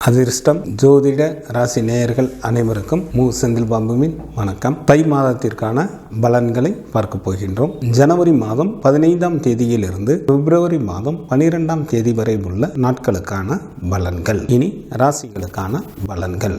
அதிர்ஷ்டம் ஜோதிட ராசி நேயர்கள் அனைவருக்கும் செந்தில் பாம்புவின் வணக்கம். தை மாதத்திற்கான பலன்களை பார்க்க போகின்றோம். ஜனவரி மாதம் 15ஆம் தேதியிலிருந்து பிப்ரவரி மாதம் 12ஆம் தேதி வரை உள்ள நாட்களுக்கான பலன்கள். இனி ராசிகளுக்கான பலன்கள்.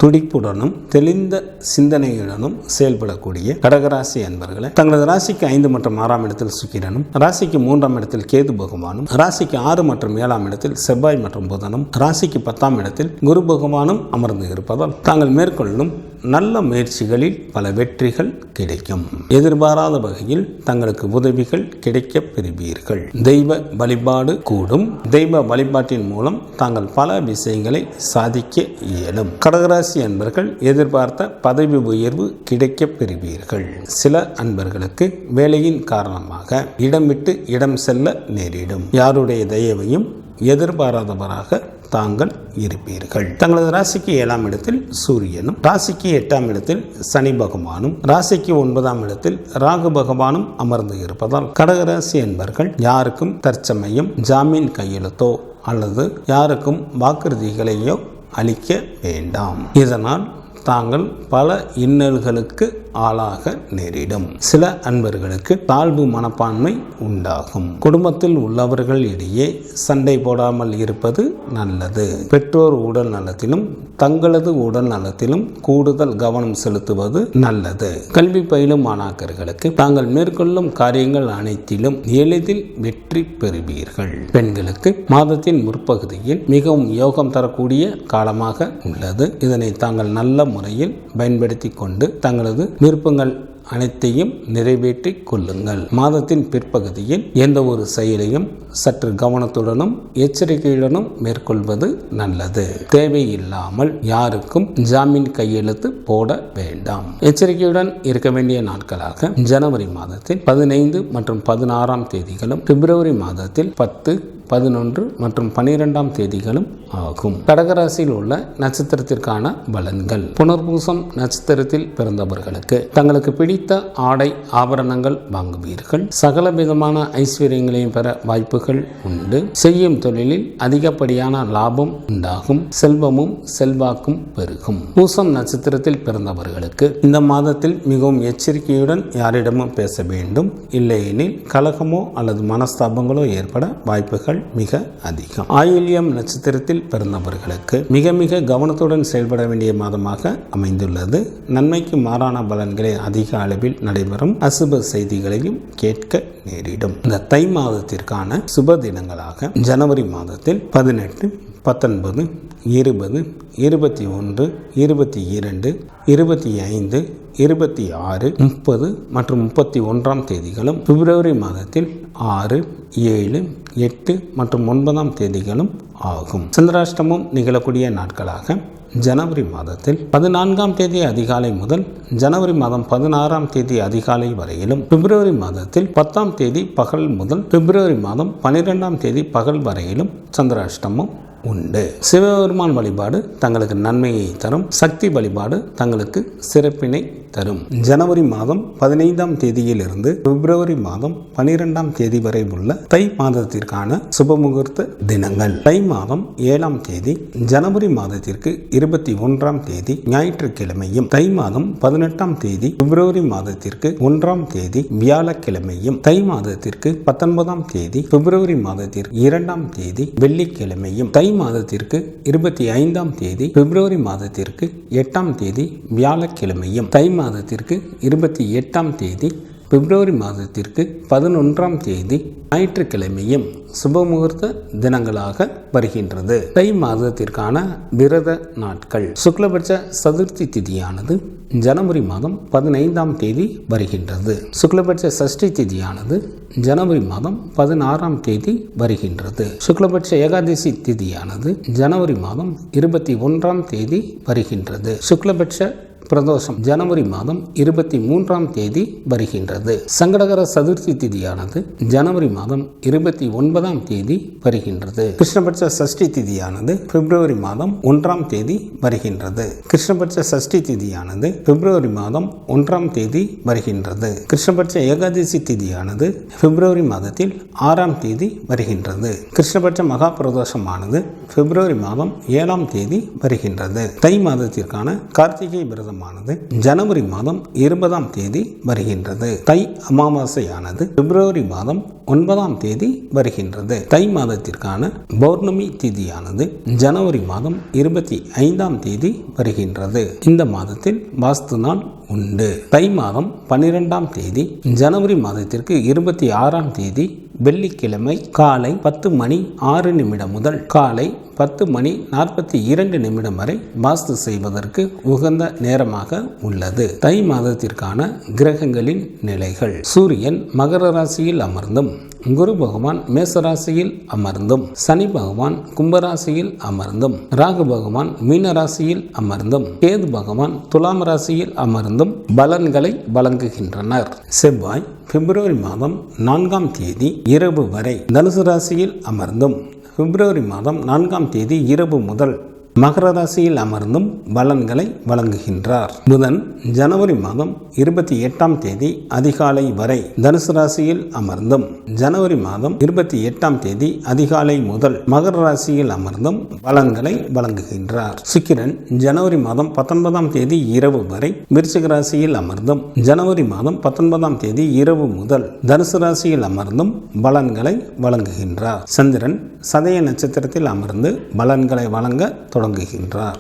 துடிப்புடனும் தெளிந்த சிந்தனையுடனும் செயல்படக்கூடிய கடகராசி அன்பர்களை, தங்களது ராசிக்கு 5 மற்றும் 6ஆம் இடத்தில் சுக்கிரனும், ராசிக்கு 3ஆம் இடத்தில் கேது பகவானும், ராசிக்கு 6 மற்றும் 7ஆம் இடத்தில் செவ்வாய் மற்றும் புதனும், ராசிக்கு 10ஆம் இடத்தில் குரு பகவானும் அமர்ந்து இருப்பதால் தாங்கள் மேற்கொள்ளும் நல்ல முயற்சிகளில் பல வெற்றிகள் கிடைக்கும். எதிர்பாராத வகையில் தங்களுக்கு உதவிகள் கிடைக்க பெறுவீர்கள். தெய்வ வழிபாடு கூடும். தெய்வ வழிபாட்டின் மூலம் தாங்கள் பல விஷயங்களை சாதிக்க இயலும். கடகராசி அன்பர்கள் எதிர்பார்த்த பதவி உயர்வு கிடைக்க பெறுவீர்கள். சில அன்பர்களுக்கு வேலையின் காரணமாக இடம் விட்டு இடம் செல்ல நேரிடும். யாருடைய தயவையும் எதிர்பாராதவராக தாங்கள் இருப்பீர்கள். தங்களது ராசிக்கு 7ஆம் இடத்தில் சூரியனும், ராசிக்கு 8ஆம் இடத்தில் சனி பகவானும், ராசிக்கு 9ஆம் இடத்தில் ராகு பகவானும் அமர்ந்து இருப்பதால் கடகராசி என்பர்கள் யாருக்கும் தற்சமயம் ஜாமீன் கையெழுத்தோ அல்லது யாருக்கும் வாக்குறுதிகளையோ அளிக்க வேண்டாம். இதனால் தாங்கள் பல இன்னல்களுக்கு ஆளாக நேரிடும். சில அன்பர்களுக்கு தாழ்வு மனப்பான்மை உண்டாகும். குடும்பத்தில் உள்ளவர்கள் இடையே சண்டை போடாமல் இருப்பது நல்லது. பெற்றோர் உடல் நலத்திலும் தங்களது உடல் நலத்திலும் கூடுதல் கவனம் செலுத்துவது நல்லது. கல்வி பயிலும் மாணாக்கர்களுக்கு தாங்கள் மேற்கொள்ளும் காரியங்கள் அனைத்திலும் எளிதில் வெற்றி பெறுவீர்கள். பெண்களுக்கு மாதத்தின் முற்பகுதியில் மிகவும் யோகம் தரக்கூடிய காலமாக உள்ளது. இதனை தாங்கள் நல்ல முறையில் பயன்படுத்தி கொண்டு தங்களது விருப்பங்கள் அனைத்தையும் நிறைவேற்றி கொள்ளுங்கள். மாதத்தின் பிற்பகுதியில் எந்த ஒரு செயலையும் சற்று கவனத்துடனும் எச்சரிக்கையுடனும் மேற்கொள்வது நல்லது. தேவையில்லாமல் யாருக்கும் ஜாமீன் கையெழுத்து போட வேண்டாம். எச்சரிக்கையுடன் இருக்க வேண்டிய நாட்களாக ஜனவரி மாதத்தில் 15 மற்றும் 16ஆம் தேதிகளும், பிப்ரவரி மாதத்தில் 10, 11 மற்றும் 12ஆம் தேதிகளும் ஆகும். கடகராசியில் உள்ள நட்சத்திரத்திற்கான பலன்கள். புனர்பூசம் நட்சத்திரத்தில் பிறந்தவர்களுக்கு தங்களுக்கு பிடித்த ஆடை ஆபரணங்கள் வாங்குவீர்கள். சகல விதமான ஐஸ்வர்யங்களையும் பெற வாய்ப்புகள் உண்டு. செய்யும் தொழிலில் அதிகப்படியான லாபம் உண்டாகும். செல்வமும் செல்வாக்கும் பெருகும். பூசம் நட்சத்திரத்தில் பிறந்தவர்களுக்கு இந்த மாதத்தில் மிகவும் எச்சரிக்கையுடன் யாரிடமும் பேச வேண்டும். இல்லையெனில் கலகமோ அல்லது மனஸ்தாபங்களோ ஏற்பட வாய்ப்புகள் மிக அதிகம். ஆயில்யம் நட்சத்திரத்தில் பிறந்தவர்களுக்கு மிக மிக கவனத்துடன் செயல்பட வேண்டிய மாதமாக அமைந்துள்ளது. நன்மைக்கு மாறான பலன்களை அதிக அளவில் நடைபெறும். அசுப செய்திகளையும் கேட்க நேரிடும். இந்த தை மாதத்திற்கான சுப தினங்களாக ஜனவரி மாதத்தில் 18, 19, 20, 21, 22, 25, 26, 30 மற்றும் 31ஆம் தேதிகளும், பிப்ரவரி மாதத்தில் 6, 7, 8 மற்றும் 9ஆம் தேதிகளும் ஆகும். சந்திராஷ்டமம் நிகழக்கூடிய நாட்களாக ஜனவரி மாதத்தில் 14ஆம் தேதி அதிகாலை முதல் ஜனவரி மாதம் 16ஆம் தேதி அதிகாலை வரையிலும், பிப்ரவரி மாதத்தில் 10ஆம் தேதி பகல் முதல் பிப்ரவரி மாதம் 12ஆம் தேதி பகல் வரையிலும் சந்திராஷ்டமம் உண்டு. சிவபெருமான் வழிபாடு தங்களுக்கு நன்மையை தரும். சக்தி வழிபாடு தங்களுக்கு சிறப்பினை தரும். ஜனவரி மாதம் 15ஆம் தேதியிலிருந்து பிப்ரவரி மாதம் 12ஆம் தேதி வரை உள்ள தை மாதத்திற்கான சுபமுகூர்த்த தினங்கள். தை மாதம் 7ஆம் தேதி ஜனவரி மாதத்திற்கு 21ஆம் தேதி ஞாயிற்றுக்கிழமையும், தை மாதம் 18ஆம் தேதி பிப்ரவரி மாதத்திற்கு 1ஆம் தேதி வியாழக்கிழமையும், தை மாதத்திற்கு 19ஆம் தேதி பிப்ரவரி மாதத்திற்கு 2ஆம் தேதி வெள்ளிக்கிழமையும், தை மாதத்திற்கு 25ஆம் தேதி பிப்ரவரி மாதத்திற்கு 8ஆம் தேதி வியாழக்கிழமையும், தை மாதத்திற்கு 28ஆம் தேதி பிப்ரவரி மாதத்திற்கு 11ஆம் தேதி ஞாயிற்றுக்கிழமையும் சுபமுகூர்த்த தினங்களாக வருகின்றது. தை மாதத்திற்கான விரத நாட்கள். சுக்லபட்ச சதுர்த்தி திதியானது ஜனவரி மாதம் 15ஆம் தேதி வருகின்றது. சுக்லபட்ச சஷ்டி திதியானது ஜனவரி மாதம் 16ஆம் தேதி வருகின்றது. சுக்லபட்ச ஏகாதசி திதியானது ஜனவரி மாதம் 21ஆம் தேதி வருகின்றது. சுக்லபட்ச பிரதோஷம் ஜனவரி மாதம் 23ஆம் தேதி வருகின்றது. சங்கடகர சதுர்த்தி திதியானது ஜனவரி மாதம் 29ஆம் தேதி வருகின்றது. கிருஷ்ணபட்ச சஷ்டி திதியானது பிப்ரவரி மாதம் 1ஆம் தேதி வருகின்றது. கிருஷ்ணபட்ச சஷ்டி திதியானது பிப்ரவரி மாதம் 1ஆம் தேதி வருகின்றது. கிருஷ்ணபட்ச ஏகாதசி திதியானது பிப்ரவரி மாதத்தில் 6ஆம் தேதி வருகின்றது. கிருஷ்ணபட்ச மகா பிரதோஷமானது பிப்ரவரி மாதம் 7ஆம் தேதி வருகின்றது. தை மாதத்திற்கான கார்த்திகை விரதமானது ஜனவரி மாதம் 20ஆம் தேதி வருகின்றது. தை அமாவாசையானது பிப்ரவரி மாதம் 9ஆம் தேதி வருகின்றது. தை மாதத்திற்கான பௌர்ணமி திதியானது ஜனவரி மாதம் 25ஆம் தேதி வருகின்றது. இந்த மாதத்தில் வாஸ்து நாள் உண்டு. தை மாதம் 12ஆம் தேதி ஜனவரி மாதத்திற்கு 26ஆம் தேதி வெள்ளிக்கிழமை காலை 10:06 முதல் காலை 10:42 வரை வாஸ்து செய்வதற்கு உகந்த நேரமாக உள்ளது. தை மாதத்திற்கான கிரகங்களின் நிலைகள்: சூரியன் மகர ராசியில் அமர்ந்தும், குரு பகவான் மேசராசியில் அமர்ந்தும், சனி பகவான் கும்பராசியில் அமர்ந்தும், ராகு பகவான் மீன ராசியில் அமர்ந்தும், கேது பகவான் துலாம் ராசியில் அமர்ந்தும் பலன்களை வழங்குகின்றனர். செவ்வாய் பிப்ரவரி மாதம் 4ஆம் தேதி இரவு வரை தனுசு ராசியில் அமர்ந்தும், பிப்ரவரி மாதம் 4ஆம் தேதி இரவு முதல் மகர ராசியில் அமர்ந்தும் பலன்களை வழங்குகின்றார். புதன் ஜனவரி மாதம் 28ஆம் தேதி அதிகாலை வரை தனுசு ராசியில் அமர்ந்தும், ஜனவரி மாதம் 28ஆம் தேதி அதிகாலை முதல் மகர ராசியில் அமர்ந்தும் பலன்களை வழங்குகின்றார். சுக்கிரன் ஜனவரி மாதம் 19ஆம் தேதி இரவு வரை விருச்சிக ராசியில் அமர்ந்தும், ஜனவரி மாதம் 19ஆம் தேதி இரவு முதல் தனுசு ராசியில் அமர்ந்தும் பலன்களை வழங்குகின்றார். சந்திரன் சதய நட்சத்திரத்தில் அமர்ந்து பலன்களை வழங்க தொடங்குகின்றார்.